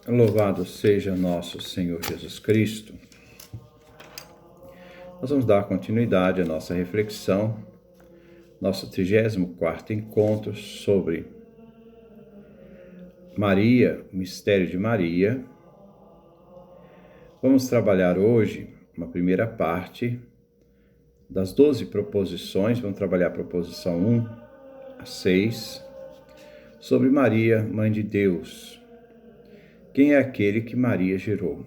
Louvado seja nosso Senhor Jesus Cristo. Nós vamos dar continuidade à nossa reflexão, nosso 34º encontro sobre Maria, o mistério de Maria. Vamos trabalhar hoje uma primeira parte das 12 proposições, vamos trabalhar a proposição 1 a 6, sobre Maria, Mãe de Deus. Quem é aquele que Maria gerou?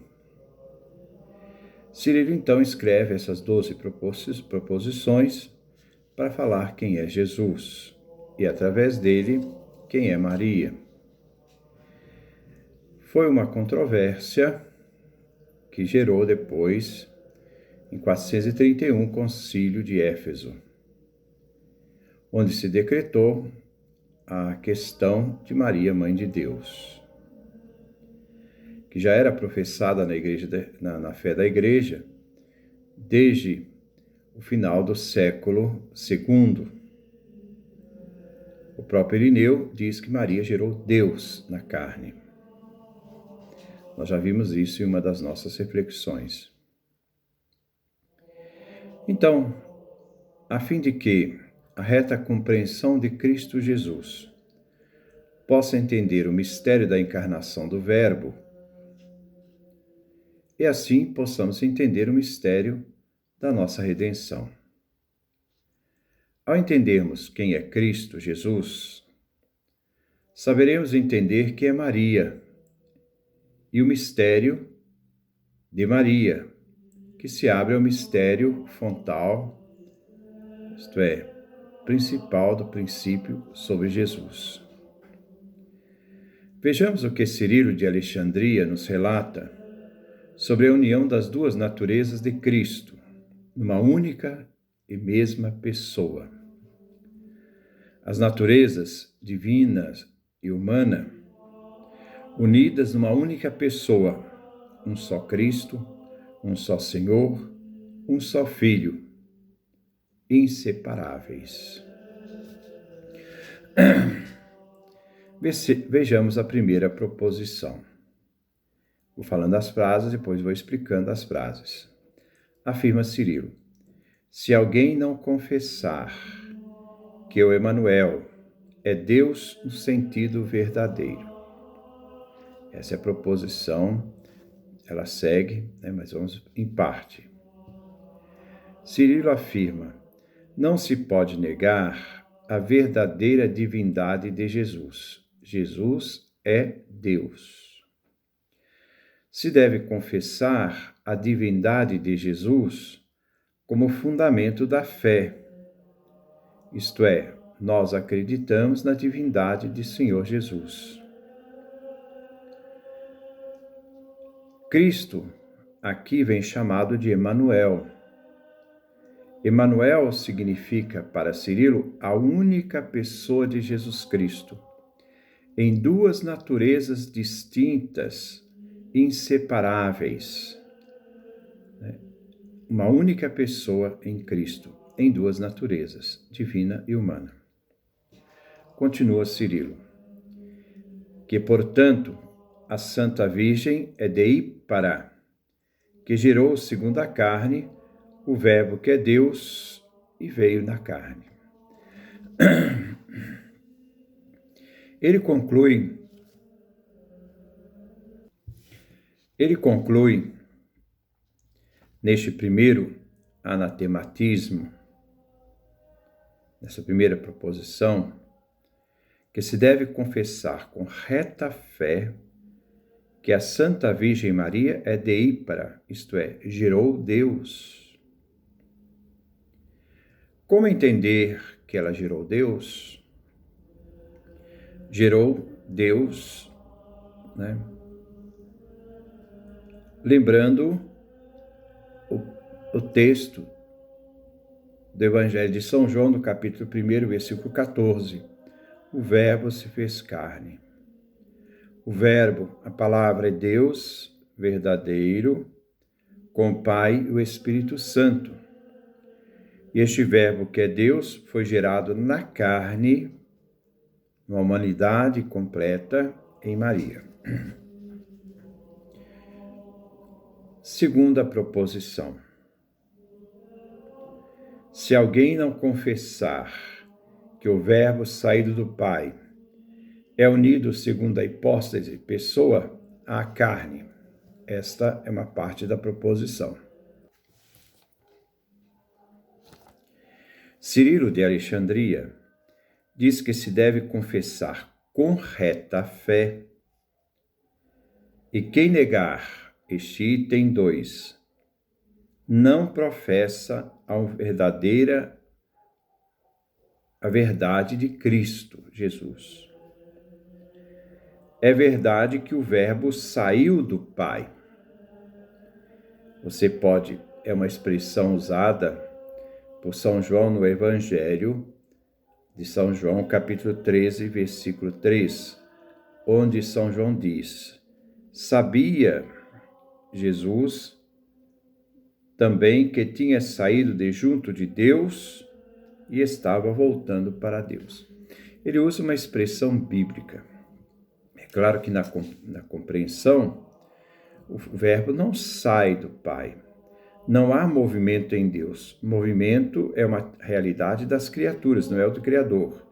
Cirilo, então, escreve essas 12 proposições para falar quem é Jesus e, através dele, quem é Maria. Foi uma controvérsia que gerou depois, em 431, o Concílio de Éfeso, onde se decretou a questão de Maria, Mãe de Deus, que já era professada na fé da Igreja desde o final do século II. O próprio Irineu diz que Maria gerou Deus na carne. Nós já vimos isso em uma das nossas reflexões. Então, a fim de que a reta compreensão de Cristo Jesus possa entender o mistério da encarnação do Verbo, e assim possamos entender o mistério da nossa redenção. Ao entendermos quem é Cristo Jesus, saberemos entender quem é Maria e o mistério de Maria, que se abre ao mistério fontal, isto é, principal do princípio sobre Jesus. Vejamos o que Cirilo de Alexandria nos relata sobre a união das duas naturezas de Cristo, numa única e mesma pessoa. As naturezas divina e humana, unidas numa única pessoa, um só Cristo, um só Senhor, um só Filho, inseparáveis. Vejamos a primeira proposição. Vou falando as frases, depois vou explicando as frases. Afirma Cirilo: se alguém não confessar que o Emanuel é Deus no sentido verdadeiro. Essa é a proposição, ela segue, mas vamos em parte. Cirilo afirma: não se pode negar a verdadeira divindade de Jesus. Jesus é Deus. Se deve confessar a divindade de Jesus como fundamento da fé, isto é, nós acreditamos na divindade de Senhor Jesus. Cristo aqui vem chamado de Emanuel. Emanuel significa, para Cirilo, a única pessoa de Jesus Cristo, em duas naturezas distintas, inseparáveis. Uma única pessoa em Cristo, em duas naturezas, divina e humana. Continua Cirilo, que, portanto, a Santa Virgem é de Ípara, que gerou segundo a carne o Verbo que é Deus e veio na carne. Ele conclui neste primeiro anatematismo, nessa primeira proposição, que se deve confessar com reta fé que a Santa Virgem Maria é de Ípara, isto é, gerou Deus. Como entender que ela gerou Deus? Gerou Deus, lembrando o texto do Evangelho de São João, no capítulo 1, versículo 14. O Verbo se fez carne. O Verbo, a palavra é Deus verdadeiro, com o Pai e o Espírito Santo. E este Verbo que é Deus foi gerado na carne, na humanidade completa, em Maria. Segunda proposição. Se alguém não confessar que o Verbo saído do Pai é unido, segundo a hipóstase pessoa, à carne. Esta é uma parte da proposição. Cirilo de Alexandria diz que se deve confessar com reta fé, e quem negar este item 2 não professa a verdade de Cristo Jesus. É verdade que o Verbo saiu do Pai. É uma expressão usada por São João no Evangelho de São João, capítulo 13, versículo 3, onde São João diz: sabia Jesus também que tinha saído de junto de Deus e estava voltando para Deus. Ele usa uma expressão bíblica. É claro que na compreensão, o Verbo não sai do Pai. Não há movimento em Deus. Movimento é uma realidade das criaturas, não é o do Criador.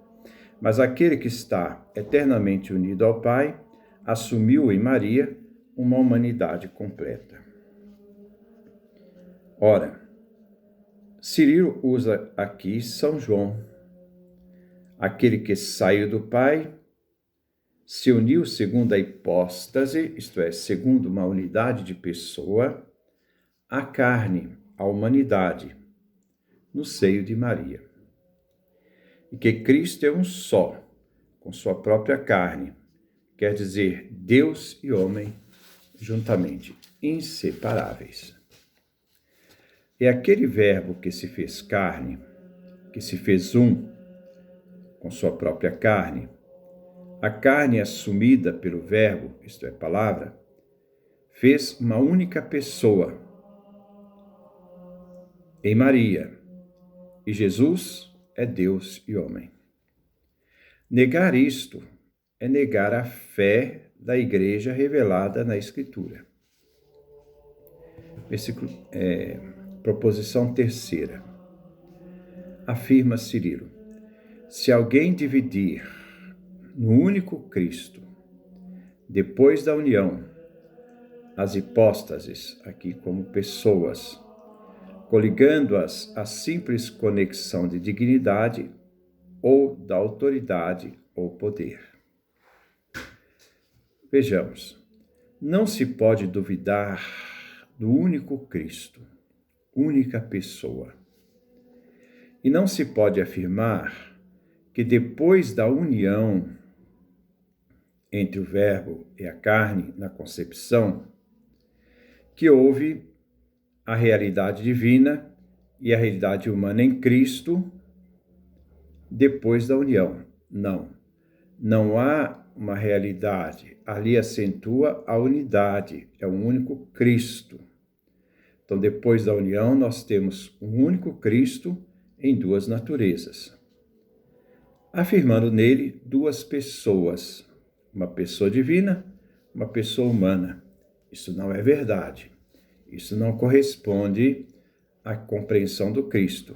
Mas aquele que está eternamente unido ao Pai assumiu em Maria uma humanidade completa. Ora, Cirilo usa aqui São João. Aquele que saiu do Pai se uniu segundo a hipóstase, isto é, segundo uma unidade de pessoa, à carne, à humanidade, no seio de Maria. E que Cristo é um só, com sua própria carne, quer dizer, Deus e homem juntamente, inseparáveis. É aquele Verbo que se fez carne, que se fez um com sua própria carne. A carne assumida pelo Verbo, isto é, palavra, fez uma única pessoa em Maria. E Jesus é Deus e homem. Negar isto é negar a fé da Igreja revelada na Escritura. Proposição terceira. Afirma Cirilo: se alguém dividir no único Cristo, depois da união, as hipóstases, aqui como pessoas, coligando-as à simples conexão de dignidade ou da autoridade ou poder. Vejamos, não se pode duvidar do único Cristo, única pessoa. E não se pode afirmar que depois da união entre o Verbo e a carne na concepção, que houve a realidade divina e a realidade humana em Cristo depois da união. Não há uma realidade. Ali acentua a unidade, é um único Cristo. Então, depois da união, nós temos um único Cristo em duas naturezas, afirmando nele duas pessoas, uma pessoa divina, uma pessoa humana. Isso não é verdade. Isso não corresponde à compreensão do Cristo.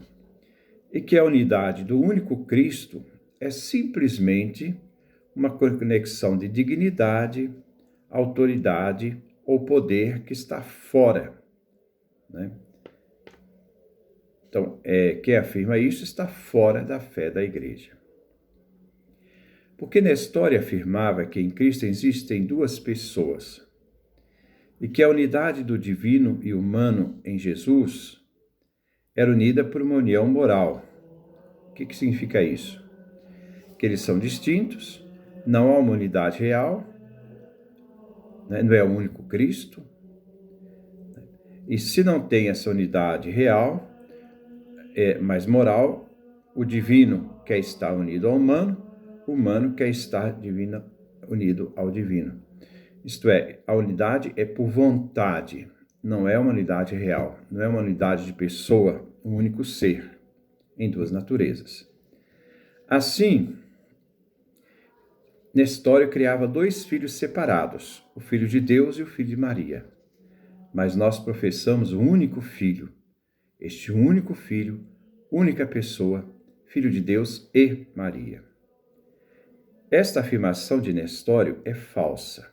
E que a unidade do único Cristo é simplesmente uma conexão de dignidade, autoridade ou poder que está fora, né? Então, quem afirma isso está fora da fé da Igreja. Porque Nestório afirmava que em Cristo existem duas pessoas e que a unidade do divino e humano em Jesus era unida por uma união moral. O que significa isso? Que eles são distintos, não há uma unidade real, né? Não é o único Cristo. E se não tem essa unidade real, mas moral, o divino quer estar unido ao humano, o humano quer estar unido ao divino. Isto é, a unidade é por vontade, não é uma unidade real, não é uma unidade de pessoa, um único ser, em duas naturezas. Assim, Nestório criava dois filhos separados, o filho de Deus e o filho de Maria. mas nós professamos o único Filho. Este único Filho, única pessoa, Filho de Deus e Maria. Esta afirmação de Nestório é falsa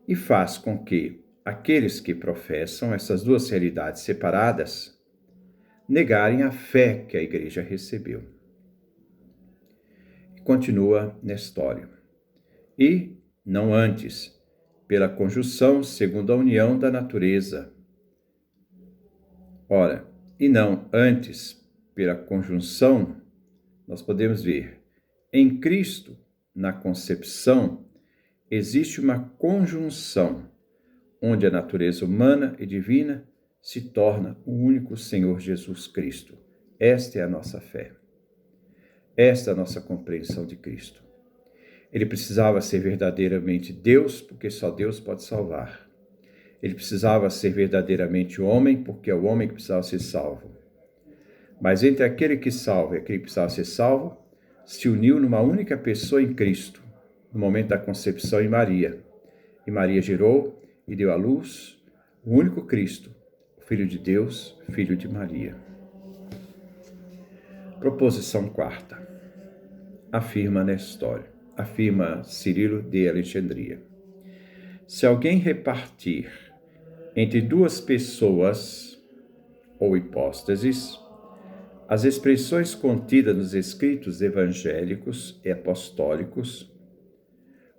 e faz com que aqueles que professam essas duas realidades separadas negarem a fé que a Igreja recebeu. E continua Nestório. E, não antes, pela conjunção segundo a união da natureza. Ora, e não antes, pela conjunção, nós podemos ver, em Cristo, na concepção, existe uma conjunção, onde a natureza humana e divina se torna o único Senhor Jesus Cristo. Esta é a nossa fé. Esta é a nossa compreensão de Cristo. Ele precisava ser verdadeiramente Deus, porque só Deus pode salvar. Ele precisava ser verdadeiramente homem, porque é o homem que precisava ser salvo. Mas entre aquele que salva e aquele que precisava ser salvo, se uniu numa única pessoa em Cristo, no momento da concepção em Maria. E Maria gerou e deu à luz o único Cristo, o Filho de Deus, Filho de Maria. Proposição quarta. Afirma Nestório, afirma Cirilo de Alexandria. Se alguém repartir entre duas pessoas ou hipóstases as expressões contidas nos escritos evangélicos e apostólicos,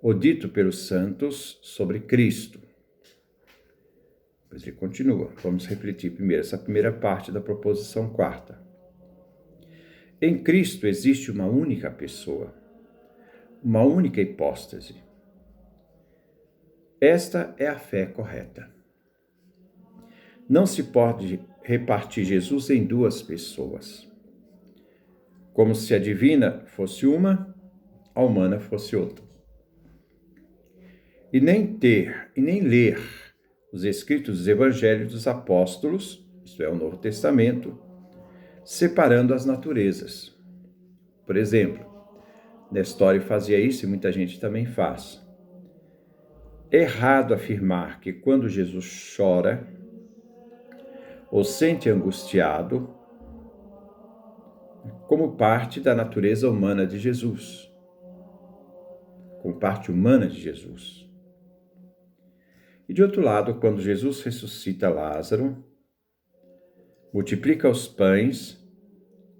o dito pelos santos sobre Cristo. Depois ele continua. Vamos refletir primeiro essa primeira parte da proposição quarta. Em Cristo existe uma única pessoa, uma única hipóstase. Esta é a fé correta. Não se pode repartir Jesus em duas pessoas, como se a divina fosse uma, a humana fosse outra. E nem ler os escritos dos evangelhos dos apóstolos, isto é, o Novo Testamento, separando as naturezas. Por exemplo, Nestório fazia isso e muita gente também faz. É errado afirmar que quando Jesus chora ou sente angustiado, como parte da natureza humana de Jesus, como parte humana de Jesus. E de outro lado, quando Jesus ressuscita Lázaro, multiplica os pães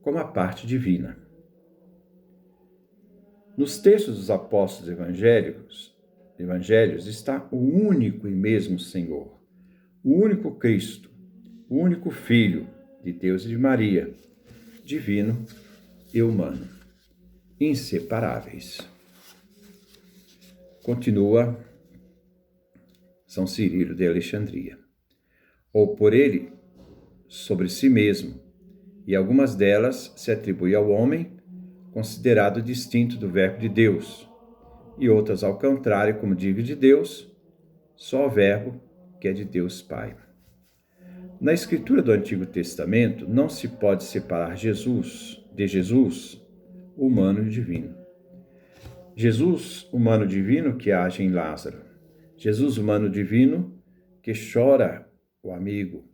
como a parte divina. Nos textos dos apóstolos evangelhos está o único e mesmo Senhor, o único Cristo, o único Filho de Deus e de Maria, divino e humano, inseparáveis. Continua São Cirilo de Alexandria. Ou por ele, sobre si mesmo, e algumas delas se atribui ao homem, considerado distinto do Verbo de Deus, e outras ao contrário, como digo de Deus, só o Verbo que é de Deus Pai. Na escritura do Antigo Testamento, não se pode separar Jesus, humano e divino. Jesus, humano divino, que age em Lázaro. Jesus, humano divino, que chora o amigo.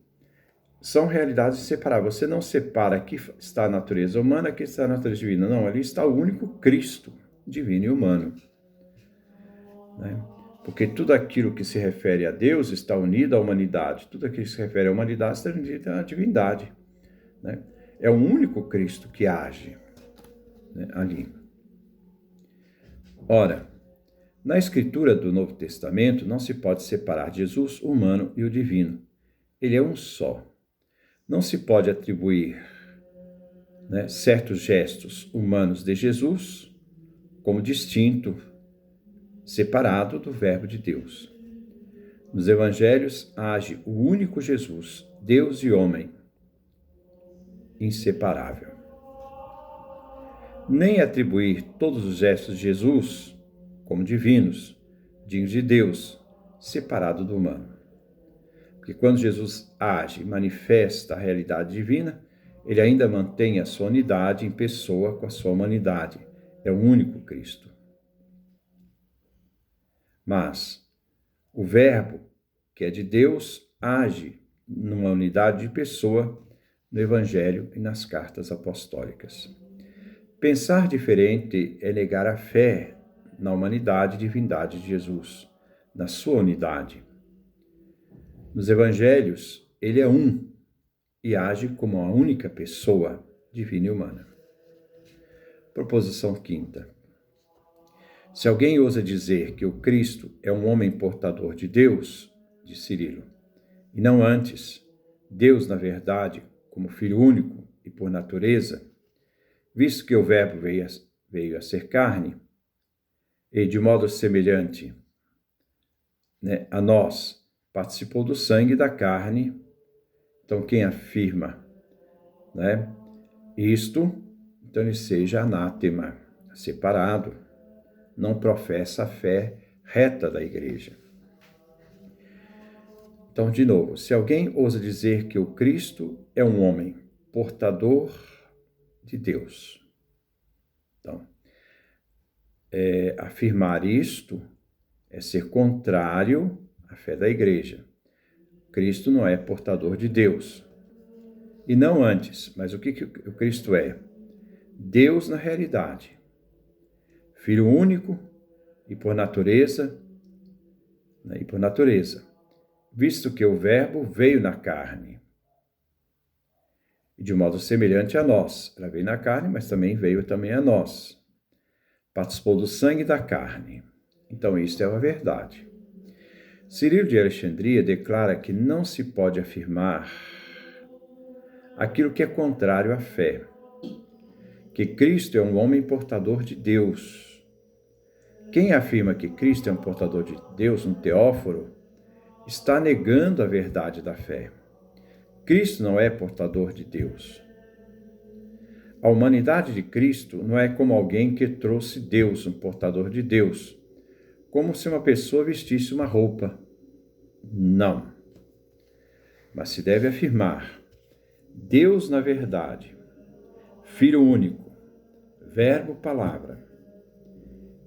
São realidades separáveis. Você não separa aqui está a natureza humana, aqui está a natureza divina. Não, ali está o único Cristo, divino e humano. Né? Porque tudo aquilo que se refere a Deus está unido à humanidade. Tudo aquilo que se refere à humanidade está unido à divindade. Né? É o único Cristo que age, né, ali. Ora, na escritura do Novo Testamento não se pode separar Jesus, o humano, e o divino. Ele é um só. Não se pode atribuir, né, certos gestos humanos de Jesus como distinto, separado do Verbo de Deus. Nos evangelhos age o único Jesus, Deus e homem, inseparável. Nem atribuir todos os gestos de Jesus como divinos, dignos de Deus, separado do humano. Porque quando Jesus age e manifesta a realidade divina, ele ainda mantém a sua unidade em pessoa com a sua humanidade. É o único Cristo. Mas o Verbo que é de Deus, age numa unidade de pessoa no Evangelho e nas cartas apostólicas. Pensar diferente é negar a fé na humanidade e divindade de Jesus, na sua unidade. Nos Evangelhos, ele é um e age como a única pessoa divina e humana. Proposição quinta. Se alguém ousa dizer que o Cristo é um homem portador de Deus, diz Cirilo, e não antes, Deus, na verdade, como Filho único e por natureza, visto que o Verbo veio a ser carne, e de modo semelhante a nós, participou do sangue e da carne. Então, quem afirma isto, então ele seja anátema, separado, não professa a fé reta da igreja. Então, de novo, se alguém ousa dizer que o Cristo é um homem portador de Deus, então, afirmar isto é ser contrário à fé da igreja. Cristo não é portador de Deus. E não antes, mas o que o Cristo é? Deus na realidade. Filho único e por natureza, visto que o Verbo veio na carne. E de modo semelhante a nós. Ela veio na carne, mas também veio a nós. Participou do sangue e da carne. Então, isto é a verdade. Cirilo de Alexandria declara que não se pode afirmar aquilo que é contrário à fé, que Cristo é um homem portador de Deus. Quem afirma que Cristo é um portador de Deus, um teóforo, está negando a verdade da fé. Cristo não é portador de Deus. A humanidade de Cristo não é como alguém que trouxe Deus, um portador de Deus, como se uma pessoa vestisse uma roupa. Não. Mas se deve afirmar Deus na verdade, Filho único, Verbo, Palavra,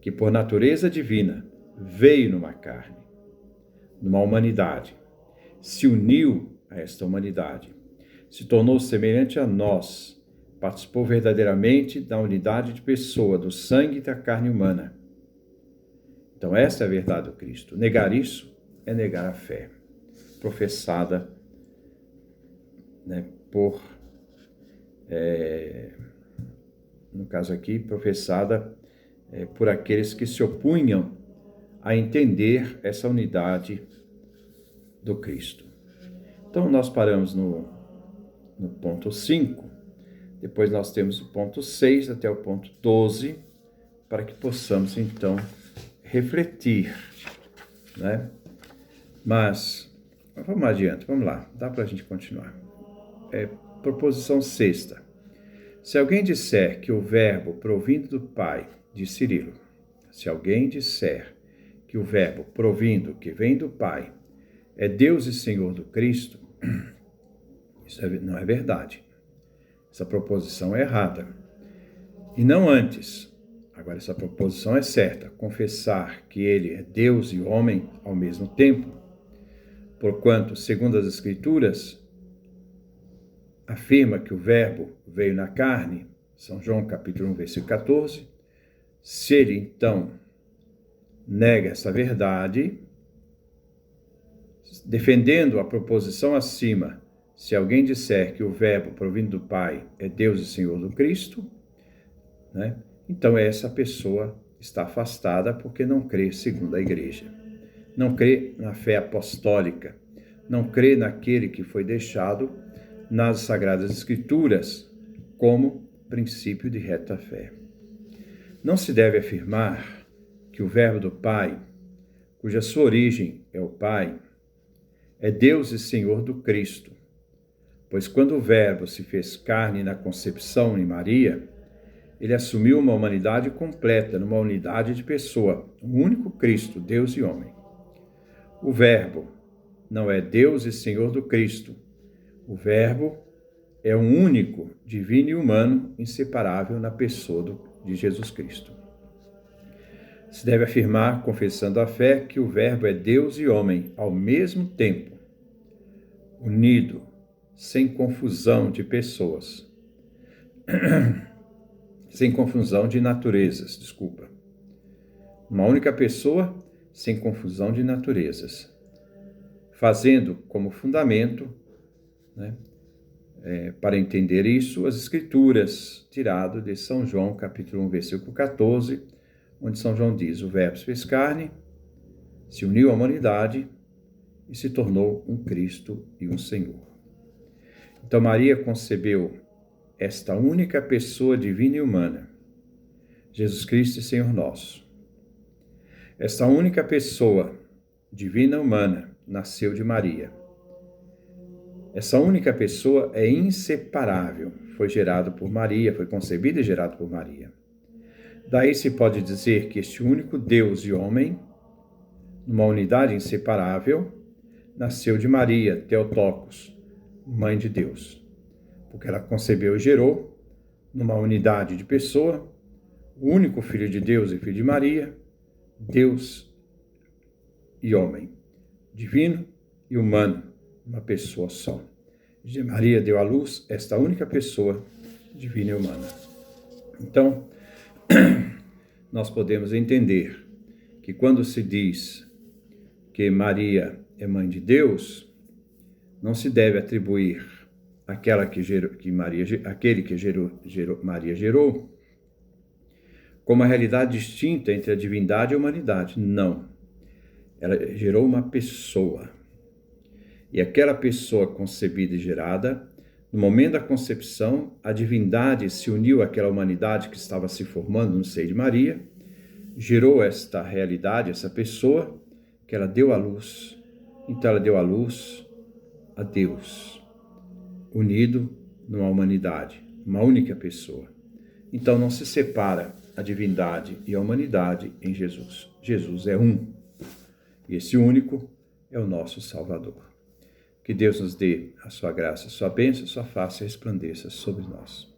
que por natureza divina veio numa carne, numa humanidade, se uniu a esta humanidade, se tornou semelhante a nós, participou verdadeiramente da unidade de pessoa, do sangue e da carne humana. Então essa é a verdade do Cristo. Negar isso é negar a fé, professada no caso aqui, professada por aqueles que se opunham a entender essa unidade do Cristo. Então, nós paramos no ponto 5, depois nós temos o ponto 6 até o ponto 12, para que possamos, então, refletir, Mas, vamos adiante, vamos lá, dá para a gente continuar. Proposição sexta. Se alguém disser que o Verbo provindo do Pai, diz Cirilo, se alguém disser que o Verbo provindo, que vem do Pai, é Deus e Senhor do Cristo, isso não é verdade. Essa proposição é errada. E não antes, agora essa proposição é certa, confessar que ele é Deus e homem ao mesmo tempo, porquanto, segundo as Escrituras, afirma que o Verbo veio na carne, São João capítulo 1, versículo 14, se ele então nega essa verdade, defendendo a proposição acima, se alguém disser que o Verbo provindo do Pai é Deus e Senhor do Cristo, então essa pessoa está afastada porque não crê segundo a igreja. Não crê na fé apostólica, não crê naquele que foi deixado nas Sagradas Escrituras como princípio de reta fé. Não se deve afirmar que o Verbo do Pai, cuja sua origem é o Pai, é Deus e Senhor do Cristo, pois quando o Verbo se fez carne na concepção em Maria, ele assumiu uma humanidade completa, numa unidade de pessoa, um único Cristo, Deus e homem. O Verbo não é Deus e Senhor do Cristo. O Verbo é um único, divino e humano, inseparável na pessoa de Jesus Cristo. Se deve afirmar, confessando a fé, que o Verbo é Deus e homem ao mesmo tempo, unido, sem confusão de pessoas, sem confusão de naturezas, Uma única pessoa, sem confusão de naturezas, fazendo como fundamento, para entender isso, as Escrituras, tirado de São João, capítulo 1, versículo 14, onde São João diz: o Verbo se fez carne, se uniu à humanidade e se tornou um Cristo e um Senhor. Então Maria concebeu esta única pessoa divina e humana, Jesus Cristo e Senhor nosso. Esta única pessoa divina e humana nasceu de Maria. Essa única pessoa é inseparável, foi gerado por Maria, foi concebido e gerado por Maria. Daí se pode dizer que este único Deus e homem, numa unidade inseparável, nasceu de Maria, Theotokos, mãe de Deus, porque ela concebeu e gerou, numa unidade de pessoa, o único Filho de Deus e Filho de Maria, Deus e homem, divino e humano, uma pessoa só. De Maria deu à luz esta única pessoa, divina e humana. Então, nós podemos entender que quando se diz que Maria é mãe de Deus, não se deve atribuir aquele que Maria gerou como uma realidade distinta entre a divindade e a humanidade. Não. Ela gerou uma pessoa. E aquela pessoa concebida e gerada, no momento da concepção, a divindade se uniu àquela humanidade que estava se formando no seio de Maria, gerou esta realidade, essa pessoa, que ela deu à luz. Então ela deu à luz a Deus, unido numa humanidade, uma única pessoa. Então não se separa a divindade e a humanidade em Jesus. Jesus é um. E esse único é o nosso Salvador. Que Deus nos dê a sua graça, a sua bênção, a sua face resplandeça sobre nós.